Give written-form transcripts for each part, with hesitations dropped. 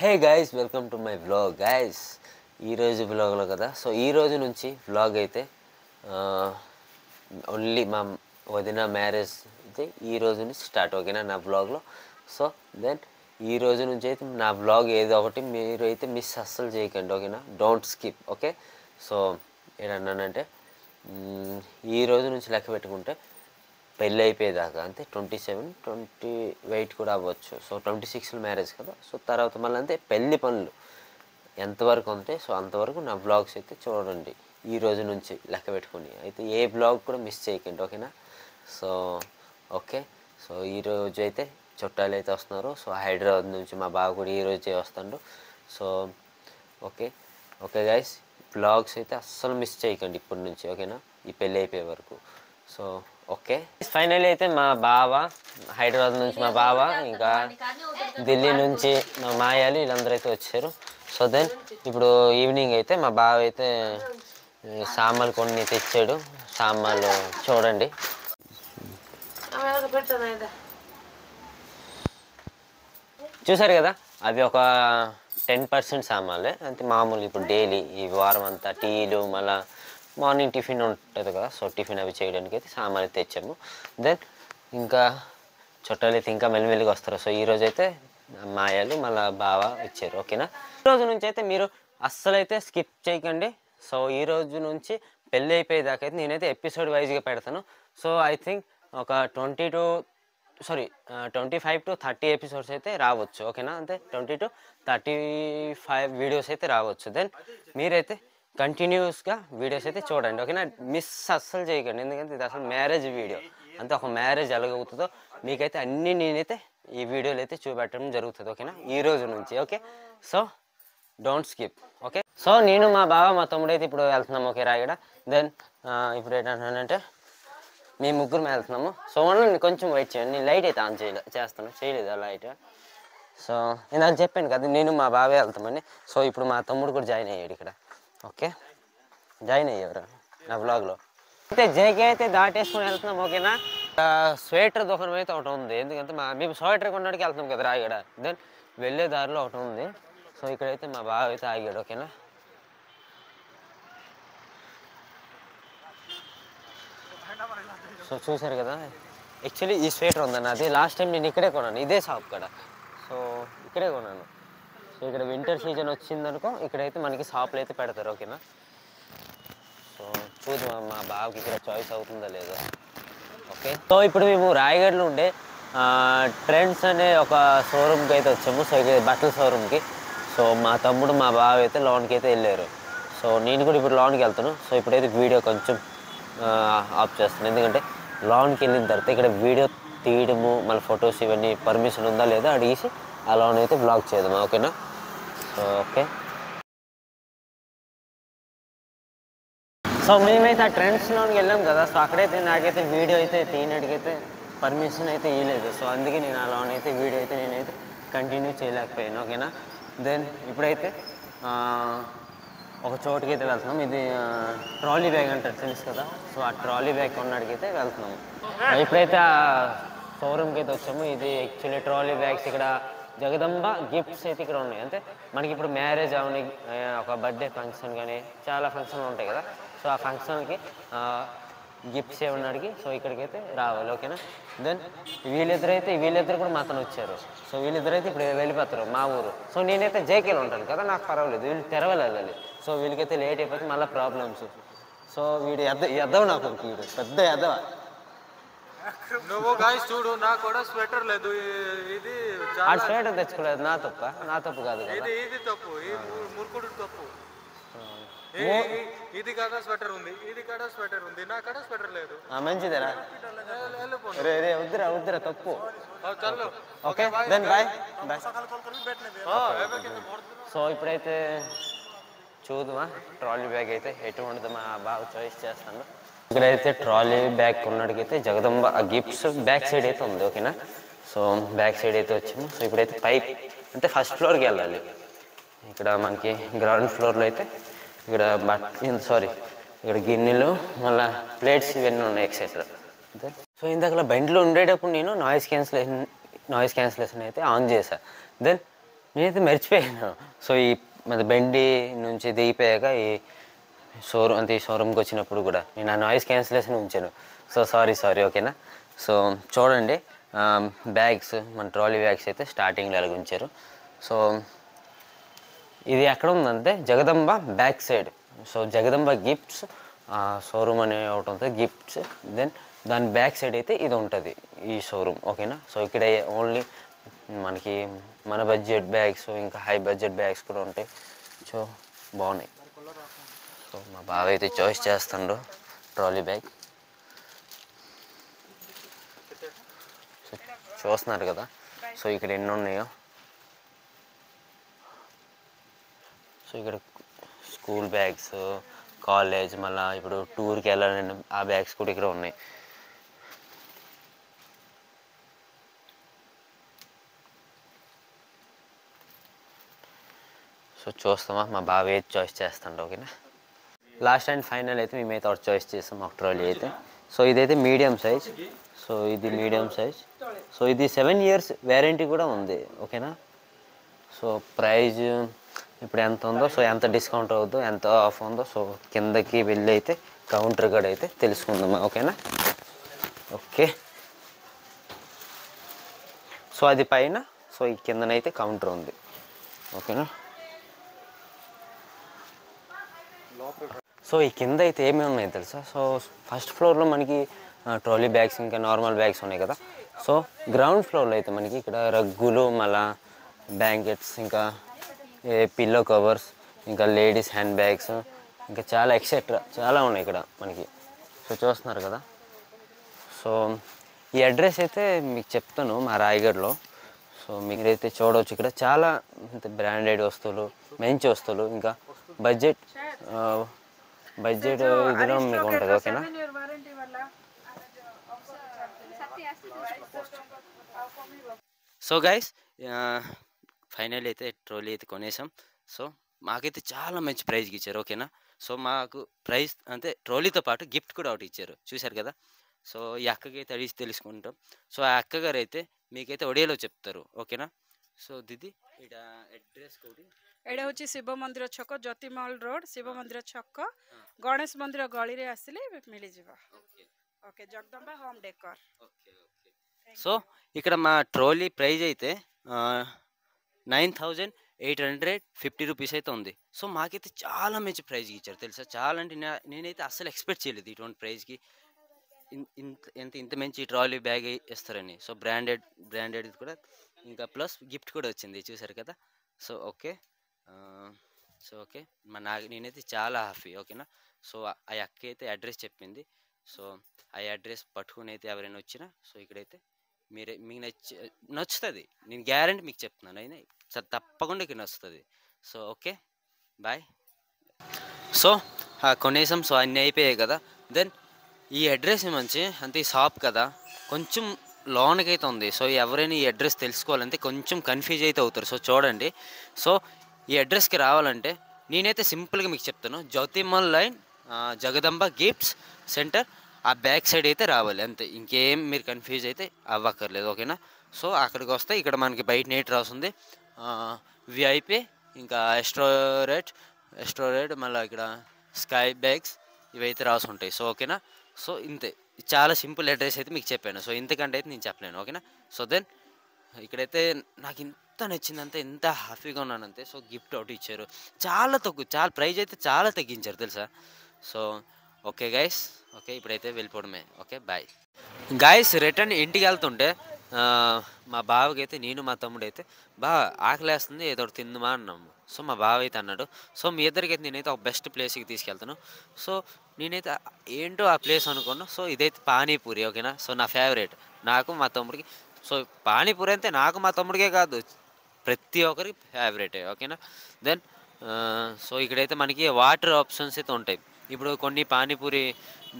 Hey guys, welcome to my vlog guys. ఈరోజు వ్లాగ్లో కదా. సో ఈ రోజు నుంచి వ్లాగ్ అయితే ఓన్లీ మా వదిన మ్యారేజ్ అయితే ఈ రోజు నుంచి స్టార్ట్, ఓకేనా నా వ్లాగ్లో. సో దెన్ ఈ రోజు నుంచి అయితే నా వ్లాగ్ ఏదో ఒకటి మీరు అయితే మిస్ అస్సలు చేయకండి, ఓకేనా. Don't skip, okay. సో ఏంటన్నానంటే ఈ రోజు నుంచి లెక్క పెట్టుకుంటే పెళ్ళి అయిపోయేదాకా అంటే 27 కూడా అవ్వచ్చు. సో 26 మ్యారేజ్ కదా. సో తర్వాత మళ్ళీ అంతే పెళ్ళి పనులు ఎంతవరకు ఉంటే సో అంతవరకు నా బ్లాగ్స్ అయితే చూడండి ఈ రోజు నుంచి లెక్క పెట్టుకుని. అయితే ఏ బ్లాగ్ కూడా మిస్ చేయకండి, ఓకేనా. So okay. సో ఈరోజు అయితే చుట్టాలు అయితే వస్తున్నారు. సో హైదరాబాద్ నుంచి మా బావ కూడా ఈరోజే వస్తాడు. So okay okay guys, vlogs అయితే అస్సలు మిస్ చేయకండి ఇప్పటి నుంచి, ఓకేనా, ఈ పెళ్ళి అయిపోయే వరకు. సో ఓకే, ఫైనల్లీ అయితే మా బావ హైదరాబాద్ నుంచి మా బావ ఇంకా ఢిల్లీ నుంచి మా మాయాలు వీళ్ళందరూ అయితే వచ్చారు. సో దెన్ ఇప్పుడు ఈవినింగ్ అయితే మా బావ అయితే సామాన్లు కొన్ని తెచ్చాడు. సామాన్లు చూడండి. చూసారు కదా, అవి ఒక 10% సామాన్లే అంటే మామూలు ఇప్పుడు డైలీ ఈ వారం అంతా టీలు మళ్ళీ మార్నింగ్ టిఫిన్ ఉంటుంది కదా. సో టిఫిన్ అవి చేయడానికి అయితే సామాన్లు తెచ్చాము. దెన్ ఇంకా చుట్టాలు అయితే ఇంకా మెల్లిమెల్లిగా వస్తారు. సో ఈరోజు అయితే మాయాలు మళ్ళీ బావ వచ్చారు, ఓకేనా. ఈరోజు నుంచి అయితే మీరు అస్సలు అయితే స్కిప్ చేయకండి. సో ఈరోజు నుంచి పెళ్ళి అయిపోయేదాకా అయితే నేనైతే ఎపిసోడ్ వైజ్గా పెడతాను. సో ఐ థింక్ ఒక 25 to 30 ఎపిసోడ్స్ అయితే రావచ్చు, ఓకేనా. అంటే 20 to 35 వీడియోస్ అయితే రావచ్చు. దెన్ మీరైతే కంటిన్యూస్గా వీడియోస్ అయితే చూడండి, ఓకేనా. మిస్ అస్సలు చేయకండి, ఎందుకంటే ఇది అసలు మ్యారేజ్ వీడియో. అంటే ఒక మ్యారేజ్ ఎలాగవుతుందో మీకైతే అన్నీ నేనైతే ఈ వీడియోలు అయితే చూపెట్టడం జరుగుతుంది, ఓకేనా, ఈ రోజు నుంచి. Okay, so don't skip, okay. So నేను మా బావ మా తమ్ముడు అయితే ఇప్పుడు వెళ్తున్నాము, ఓకే రాయగడ. దెన్ ఇప్పుడు ఏంటంటే మేము ముగ్గురు వెళ్తున్నాము. సో ఓన్లీ కొంచెం వెయిట్ చేయండి, నేను లైట్ అయితే ఆన్ చేయలేదు ఆ లైట్. సో నేను అది చెప్పాను కదా, నేను మా బావే వెళ్తామని. సో ఇప్పుడు మా తమ్ముడు కూడా జాయిన్ అయ్యాడు ఇక్కడ, ఓకే. జాయిన్ అయ్యేవారు నా బ్లాగ్లో. అయితే జేకే అయితే దాటేసుకొని వెళ్తున్నాం, ఓకేనా. స్వెటర్ దుకాణం అయితే ఒకటి ఉంది, ఎందుకంటే మేము స్వెటర్ కొనడానికి వెళ్తున్నాం కదా రాయగడ. దెన్ వెళ్ళే దారిలో ఒకటి ఉంది. సో ఇక్కడైతే మా బావ అయితే ఆగాడు, ఓకేనా. సో చూసారు కదా, యాక్చువల్లీ ఈ స్వెటర్ ఉందన్న, అది లాస్ట్ టైం నేను ఇక్కడే కొన్నాను, ఇదే షాప్ కాడ. సో ఇక్కడే కొన్నాను. సో ఇక్కడ వింటర్ సీజన్ వచ్చిందనుకో ఇక్కడైతే మనకి షాప్లు అయితే పెడతారు, ఓకేనా. సో చూద్దాం మా బావకి ఇక్కడ చాయిస్ అవుతుందా లేదా, ఓకే. సో ఇప్పుడు మేము రాయగఢలో ఉండే ట్రెండ్స్ అనే ఒక షోరూమ్కి అయితే వచ్చాము. సో ఇక్కడ బట్టల షోరూమ్కి. సో మా తమ్ముడు మా బావ అయితే లోన్కి అయితే వెళ్ళారు. సో నేను కూడా ఇప్పుడు లోన్కి వెళ్తాను. సో ఇప్పుడైతే వీడియో కొంచెం ఆఫ్ చేస్తాను, ఎందుకంటే లోన్కి వెళ్ళిన తర్వాత ఇక్కడ వీడియో తీయడము మళ్ళీ ఫొటోస్ ఇవన్నీ పర్మిషన్ ఉందా లేదా అడిగేసి ఆ లోన్ అయితే బ్లాక్ చేద్దాం, ఓకేనా. So okay. సో మేమైతే ఆ ట్రెండ్స్ లోన్కి వెళ్ళాం కదా. సో అక్కడైతే నాకైతే వీడియో అయితే తీయడానికైతే పర్మిషన్ అయితే ఇవ్వలేదు. సో అందుకే నేను ఆ లోన్ అయితే వీడియో అయితే నేనైతే కంటిన్యూ చేయలేకపోయాను, ఓకేనా. దెన్ ఇప్పుడైతే ఒక చోటుకి అయితే వెళ్తున్నాం. ఇది ట్రాలీ బ్యాగ్ అంటారు, తెలుసు కదా. సో ఆ ట్రాలీ బ్యాగ్ కొన్నాడికి అయితే వెళ్తున్నాము. ఇప్పుడైతే ఆ షోరూమ్కి అయితే వచ్చాము. ఇది యాక్చువల్లీ ట్రాలీ బ్యాగ్స్ ఇక్కడ జగదంబ గిఫ్ట్స్ అయితే ఇక్కడ ఉన్నాయి. అంటే మనకి ఇప్పుడు మ్యారేజ్ అవని ఒక బర్త్డే ఫంక్షన్ కానీ చాలా ఫంక్షన్లు ఉంటాయి కదా. సో ఆ ఫంక్షన్కి గిఫ్ట్స్ ఏమన్నాడికి సో ఇక్కడికైతే రావాలి, ఓకేనా. దెన్ వీళ్ళిద్దరు కూడా మాతను వచ్చారు. సో వీళ్ళిద్దరైతే ఇప్పుడు వెళ్ళిపోతారు మా ఊరు. సో నేనైతే జేకేలో ఉంటాను కదా, నాకు పర్వాలేదు. వీళ్ళు తెరవలు వెళ్ళాలి. సో వీళ్ళకైతే లేట్ అయిపోతే మళ్ళీ ప్రాబ్లమ్స్. సో వీడు ఎద్దవ నాకు వీడు పెద్ద ఎద్దవ. నువ్వు గాయస్ చూడు, నాకు కూడా స్వెటర్ లేదు. ఇది ఆ స్వెటర్ తెచ్చుకోలేదు, నా తప్పు కాదు కదా. ఇది తప్పు, ఈ మురుకుడు తప్పు. ఇది కాడ స్వెటర్ ఉంది, ఇది కాడ స్వెటర్ ఉంది, నా కాడ స్వెటర్ లేదు. మంచిదేరా, వద్దురా తప్పు. Okay then bye. సో ఇప్పుడైతే చూద్దామా ట్రాలీ బ్యాగ్ అయితే ఎటు ఉండదు, మా బాగా చాయిస్ చేస్తాను. ఇక్కడైతే ట్రాలీ బ్యాగ్ కొన్నాడికైతే జగదంబ గిఫ్ట్స్ బ్యాక్ సైడ్ అయితే ఉంది, ఓకేనా. సో బ్యాక్ సైడ్ అయితే వచ్చాము. సో ఇప్పుడైతే పైప్ అంటే ఫస్ట్ ఫ్లోర్కి వెళ్ళాలి. ఇక్కడ మనకి గ్రౌండ్ ఫ్లోర్లో అయితే ఇక్కడ ఇక్కడ గిన్నెలు మళ్ళీ ప్లేట్స్ ఇవన్నీ ఉన్నాయి ఎక్సెట్రా. సో ఇందాక బండిలో ఉండేటప్పుడు నేను నాయిస్ క్యాన్సిలేషన్ అయితే ఆన్ చేశాను. దెన్ నేనైతే మర్చిపోయాను. సో ఈ మన బెండి నుంచి దిగిపోయాక ఈ ఈ షోరూమ్కి వచ్చినప్పుడు కూడా నేను ఆ నాయిస్ క్యాన్సిలేషన్ ఉంచాను. సో సారీ ఓకేనా. సో చూడండి బ్యాగ్స్ మన ట్రాలీ బ్యాగ్స్ అయితే స్టార్టింగ్లో ఎలాగ ఉంచారు. సో ఇది ఎక్కడ ఉందంటే Jagadamba back side. So Jagadamba gifts showroom అనే ఒకటి ఉంటుంది గిఫ్ట్స్. దెన్ దాని బ్యాక్ సైడ్ అయితే ఇది ఉంటుంది ఈ షోరూమ్ ఓకేనా. సో ఇక్కడ ఓన్లీ మనకి మన బడ్జెట్ బ్యాగ్స్ ఇంకా హై బడ్జెట్ బ్యాగ్స్ కూడా ఉంటాయి. సో బాగున్నాయి. సో మా బావ అయితే చాయిస్ చేస్తాడు ట్రాలీ బ్యాగ్. సో చూస్తున్నారు కదా. సో ఇక్కడ ఎన్ని ఉన్నాయో. సో ఇక్కడ స్కూల్ బ్యాగ్స్, కాలేజ్, మళ్ళీ ఇప్పుడు టూర్కి వెళ్ళాలని ఆ బ్యాగ్స్ కూడా ఇక్కడ ఉన్నాయి. సో చూస్తామా మా బావ ఏది చాయిస్ చేస్తాడు ఓకేనా. లాస్ట్ అండ్ ఫైనల్ అయితే మేమైతే ఒకటి చాయిస్ చేస్తాం ఒక ట్రాలీ అయితే. సో ఇదైతే మీడియం సైజ్. సో ఇది మీడియం సైజ్. సో ఇది 7 years వ్యారంటీ కూడా ఉంది ఓకేనా. సో ప్రైజ్ ఇప్పుడు ఎంత ఉందో, సో ఎంత డిస్కౌంట్ అవుతుందో, ఎంత ఆఫ్ ఉందో, సో కిందకి వెళ్ళి అయితే కౌంటర్ కూడా అయితే తెలుసుకుందామా ఓకేనా. ఓకే. సో అది పైన, సో ఈ కిందనైతే కౌంటర్ ఉంది ఓకేనా. సో ఈ కింద అయితే ఏమేమి ఉన్నాయి తెలుసా. సో ఫస్ట్ ఫ్లోర్లో మనకి ట్రాలీ బ్యాగ్స్ ఇంకా నార్మల్ బ్యాగ్స్ ఉన్నాయి కదా. సో గ్రౌండ్ ఫ్లోర్లో అయితే మనకి ఇక్కడ రగ్గులు, మళ్ళా బ్లాంకెట్స్, ఇంకా పిల్లో కవర్స్, ఇంకా లేడీస్ హ్యాండ్ బ్యాగ్స్, ఇంకా చాలా ఎక్సెట్రా చాలా ఉన్నాయి ఇక్కడ మనకి. సో చూస్తున్నారు కదా. సో ఈ అడ్రస్ అయితే మీకు చెప్తాను మా రాయగఢ్లో. సో మీరైతే చూడవచ్చు ఇక్కడ చాలా బ్రాండెడ్ వస్తువులు, మంచి వస్తువులు, ఇంకా బడ్జెట్ ఇదిలో మీకు ఉంటుంది ఓకేనా. సో గైస్ ఫైనల్ అయితే ట్రోలీ అయితే కొనేసాం. సో మాకైతే చాలా మంచి ప్రైజ్కి ఇచ్చారు ఓకేనా. సో మాకు ప్రైజ్ అంటే ట్రోలీతో పాటు గిఫ్ట్ కూడా ఒకటి ఇచ్చారు చూశారు కదా. సో ఈ అక్కకైతే అడిగి తెలుసుకుంటాం. సో ఆ అక్కగారు అయితే మీకైతే ఒడియాలో చెప్తారు ఓకేనా. సో ଦିଦି ଏଇଟା ଆଡ୍ରେସ୍ କୋଉଠି? ଏଇଟା ହେଉଛି ଶିବ ମନ୍ଦିର ଛକ, ଜ୍ୟୋତିମହଲ ରୋଡ, ଶିବ ମନ୍ଦିର ଛକ, ଗଣେଶ ମନ୍ଦିର ଗଳିରେ ଆସିଲେ ମିଳିଯିବ. Okay Jagadamba home decor. So ఇక్కడ మా ట్రోలీ ప్రైజ్ అయితే 9,850 రూపీస్ అయితే ఉంది. సో మాకైతే చాలా మంచి ప్రైజ్కి ఇచ్చారు తెలుసా. చాలా అంటే నేనైతే అస్సలు ఎక్స్పెక్ట్ చేయలేదు ఇటువంటి ప్రైజ్కి ఇంత మంచి ట్రాలీ బ్యాగ్ ఇస్తారని. సో బ్రాండెడ్ కూడా, ఇంకా ప్లస్ గిఫ్ట్ కూడా వచ్చింది చూసారు కదా. So okay. ఓకే నేనైతే చాలా హ్యాపీ ఓకేనా. సో ఆ అక్క అయితే అడ్రస్ చెప్పింది. సో ఆ అడ్రస్ పట్టుకుని అయితే ఎవరైనా వచ్చినా సో ఇక్కడైతే మీకు నచ్చుతుంది. నేను గ్యారంటీ మీకు చెప్తున్నాను అయినా తప్పకుండా ఇక్కడ నచ్చుతుంది. So okay bye. సో కొనేసాం. సో అన్నీ అయిపోయాయి కదా. దెన్ ఈ అడ్రస్ ఏమంచి అంటే ఈ షాప్ కదా కొంచెం లోన్కైతే ఉంది. సో ఎవరైనా ఈ అడ్రస్ తెలుసుకోవాలంటే కొంచెం కన్ఫ్యూజ్ అయితే అవుతారు. సో చూడండి. సో ఈ అడ్రస్కి రావాలంటే నేనైతే సింపుల్గా మీకు చెప్తాను. జ్యోతిమల్ లైన్ జగదంబ గిఫ్ట్స్ సెంటర్ ఆ బ్యాక్ సైడ్ అయితే రావాలి అంతే. ఇంకేం మీరు కన్ఫ్యూజ్ అయితే అవ్వక్కర్లేదు ఓకేనా. సో అక్కడికి వస్తే ఇక్కడ మనకి బయట నేట్ రాస్తుంది విఐపి, ఇంకా ఎస్ట్రోరేట్ మళ్ళీ ఇక్కడ స్కై బ్యాగ్స్ ఇవైతే రాసి ఉంటాయి. సో ఓకేనా. సో ఇంతే, చాలా సింపుల్ అడ్రస్ అయితే మీకు చెప్పాను. సో ఇంతకంటే అయితే నేను చెప్పలేను ఓకేనా. సో దెన్ ఇక్కడైతే నాకు ఇంత నచ్చిందంటే ఎంత హ్యాపీగా ఉన్నానంతే. సో గిఫ్ట్ ఒకటి ఇచ్చారు, చాలా తక్కువ, చాలా ప్రైజ్ అయితే చాలా తగ్గించారు తెలుసా. సో ఓకే గైస్, ఓకే ఇప్పుడైతే వెళ్ళిపోవడమే. Okay bye guys. రిటర్న్ ఇంటికి వెళ్తుంటే మా బావకి అయితే నేను మా తమ్ముడు అయితే బాగా ఆకలేస్తుంది ఏదో ఒకటి తిందుమా అన్నాము. సో మా బావ అయితే అన్నాడు. సో మీ ఇద్దరికి అయితే నేనైతే ఒక బెస్ట్ ప్లేస్కి తీసుకెళ్తాను. సో నేనైతే ఏంటో ఆ ప్లేస్ అనుకున్నాను. సో ఇదైతే పానీపూరి ఓకేనా. సో నా ఫేవరెట్, నాకు మా తమ్ముడికి. సో పానీపూరి అయితే నాకు మా తమ్ముడికే కాదు ప్రతి ఒక్కరికి ఫేవరెటే ఓకేనా. దెన్ సో ఇక్కడైతే మనకి వాటర్ ఆప్షన్స్ అయితే ఉంటాయి. ఇప్పుడు కొన్ని పానీపూరి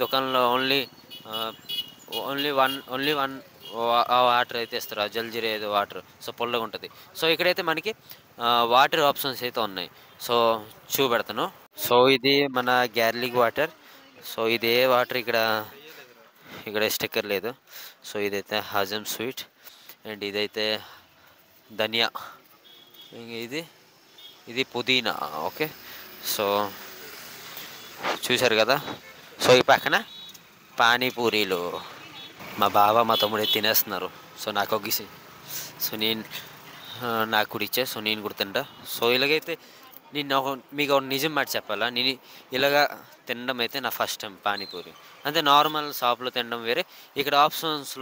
దుకాణంలో ఓన్లీ వన్ వాటర్ అయితే ఇస్తారు, జల్జీరా ఏదో వాటర్. సో పొల్లగా ఉంటుంది. సో ఇక్కడైతే మనకి వాటర్ ఆప్షన్స్ అయితే ఉన్నాయి. సో చూపెడతాను. సో ఇది మన గ్యార్లిక్ వాటర్. సో ఇదే వాటర్ ఇక్కడ స్టిక్కర్ లేదు. సో ఇదైతే హజమ్ స్వీట్, అండ్ ఇదైతే ధనియా ఇది ఇది పుదీనా. ఓకే, సో చూశారు కదా. సో ఈ పక్కన పానీపూరీలు మా బావ మా తమ్ముడే తినేస్తున్నారు. సో నాకు ఒక సో నేను నాకు కూడా ఇచ్చే, సో నేను కూడా తింటా. సో ఇలాగైతే నేను మీకు ఒక నిజం మాట చెప్పాలా, నేను ఇలాగా తినడం అయితే నా ఫస్ట్ టైం పానీపూరి. అంటే నార్మల్ షాప్లో తినడం వేరే, ఇక్కడ ఆప్షన్స్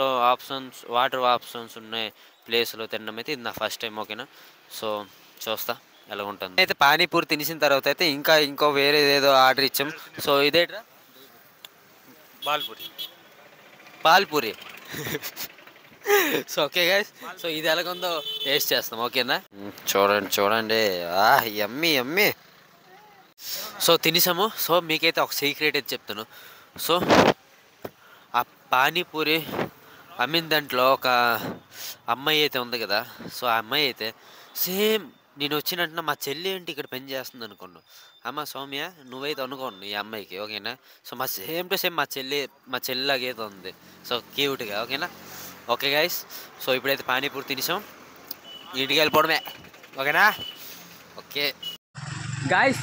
వాటర్ ఆప్షన్స్ ఉన్న ప్లేస్లో తినడం అయితే ఇది నా ఫస్ట్ టైం. ఓకేనా, సో చూస్తా ఎలా ఉంటుంది. అయితే పానీపూరి తినేసిన తర్వాత అయితే ఇంకో వేరే ఏదో ఆర్డర్ ఇచ్చాం. సో ఇదేట్రా పాల్పూరి. సో ఓకే గైస్, సో ఇది ఎలాగుందో టేస్ట్ చేస్తాం. ఓకేనా, చూడండి యమ్మీ. సో తినేసాము. సో మీకైతే ఒక సీక్రెట్ అయితే చెప్తాను. సో ఆ పానీపూరి దాంట్లో ఒక అమ్మాయి అయితే ఉంది కదా. సో ఆ అమ్మాయి అయితే సేమ్ నేను వచ్చినట్టు మా చెల్లి ఏంటి ఇక్కడ పని చేస్తుంది అనుకున్నాను. అమ్మ సౌమ్య నువ్వైతే అనుకోండి ఈ అమ్మాయికి. ఓకేనా, సో సేమ్ టు సేమ్ మా చెల్లిలాగైతే ఉంది. సో క్యూట్గా. ఓకేనా, ఓకే గైస్, సో ఇప్పుడైతే పానీపూరి తినేసాం, ఇంటికి వెళ్ళిపోవడమే. ఓకేనా, ఓకే గాయస్,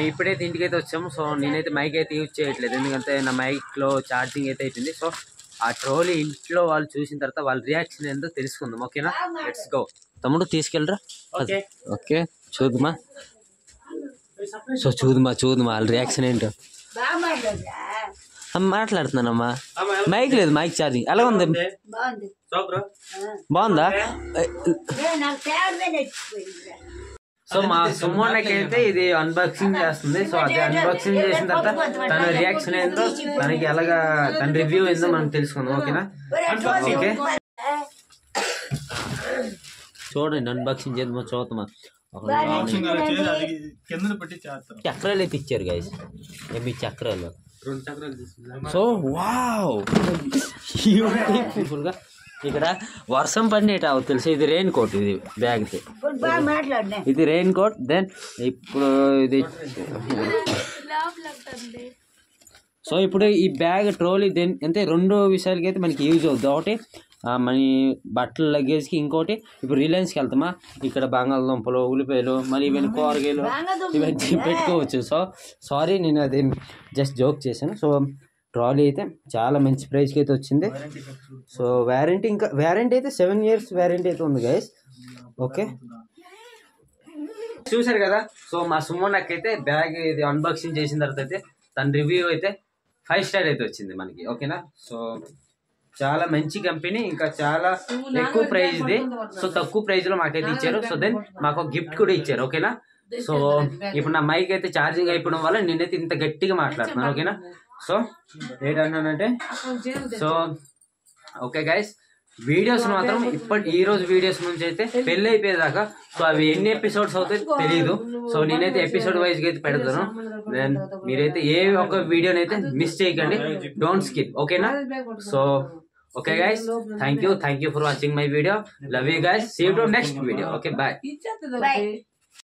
ఇప్పుడైతే ఇంటికి అయితే వచ్చాము. సో నేనైతే మైక్ అయితే యూజ్ చేయట్లేదు, ఎందుకంటే నా మైక్లో ఛార్జింగ్ అయితే అయిపోయింది. సో ఆ ట్రోలీ ఇంట్లో వాళ్ళు చూసిన తర్వాత వాళ్ళ రియాక్షన్ ఏందో తెలుసుకుందాం. ఓకేనా, లెట్స్ గో. తమ్ముడు తీసుకెళ్ళరా. ఓకే చూద్దామా. సో చూద్దామా వాళ్ళ రియాక్షన్ ఏంటో. మాట్లాడుతున్నానమ్మా, మైక్ లేదు, మైక్ ఛార్జింగ్. ఎలా ఉంది? బాగుందా? సో మా సుమోనకి అయితే ఇది అన్బాక్సింగ్ చేస్తుంది. సో అది అన్బాక్సింగ్ చేసిన తర్వాత తన రియాక్షన్ ఏందో, తనకి ఎలాగా తన రివ్యూ ఏందో మనం తెలుసుకుందాం. ఓకేనా, ఓకే చూడండి అన్బాక్సింగ్ చేద్దామా, చూద్దామా. చక్రాలు అయితే ఇచ్చారు గైస్, మీ చక్రాలు. సో వావ్, బ్యూటిఫుల్ గా ఇక్కడ వర్షం పడినట్టు తెలుసు. ఇది రెయిన్ కోట్, ఇది బ్యాగ్, ఇది రెయిన్ కోట్. దెన్ ఇప్పుడు ఇది సో ఇప్పుడు ఈ బ్యాగ్ ట్రోలీ అంటే రెండు విషయాలకి అయితే మనకి యూజ్ అవుతుంది. ఒకటి మన బట్టల లగేజ్కి, ఇంకోటి ఇప్పుడు రిలయన్స్కి వెళ్తామా, ఇక్కడ బంగాళదుంపలు, ఉల్లిపాయలు, మరి ఇవన్నీ కూరగాయలు ఇవన్నీ పెట్టుకోవచ్చు. సో సారీ, నేను అది జస్ట్ జోక్ చేశాను. సో ట్రాలీ అయితే చాలా మంచి ప్రైస్కి అయితే వచ్చింది. సో వ్యారంటీ అయితే 7 years వ్యారంటీ అయితే ఉంది గైస్. ఓకే చూసారు కదా. సో మా సుమోనకి అయితే బ్యాగ్ ఇది అన్బాక్సింగ్ చేసిన తర్వాత అయితే తన రివ్యూ అయితే 5 star అయితే వచ్చింది మనకి. ఓకేనా, సో చాలా మంచి కంపెనీ, ఇంకా చాలా ఎక్కువ ప్రైస్ది. సో తక్కువ ప్రైస్లో మాకైతే ఇచ్చారు. సో దెన్ మాకు గిఫ్ట్ కూడా ఇచ్చారు. ఓకేనా, సో ఇప్పుడు నా మైక్ అయితే ఛార్జింగ్ అయిపోవడం వల్ల నేనైతే ఇంత గట్టిగా మాట్లాడుతున్నాను. ఓకేనా, సో ఏంటంటే సో ఓకే గైస్, వీడియోస్ మాత్రం ఈ రోజు వీడియోస్ నుంచి అయితే పెళ్ళి అయిపోయేదాకా, సో అవి ఎన్ని ఎపిసోడ్స్ అవుతాయి తెలియదు. సో నేనైతే ఎపిసోడ్ వైజ్గా అయితే పెడతాను. దెన్ మీరైతే ఏ ఒక్క వీడియోని అయితే మిస్ చేయకండి, డోంట్ స్కిప్. ఓకేనా, so okay guys, thank you for watching my video. Love you guys, see you to next video. Okay, bye.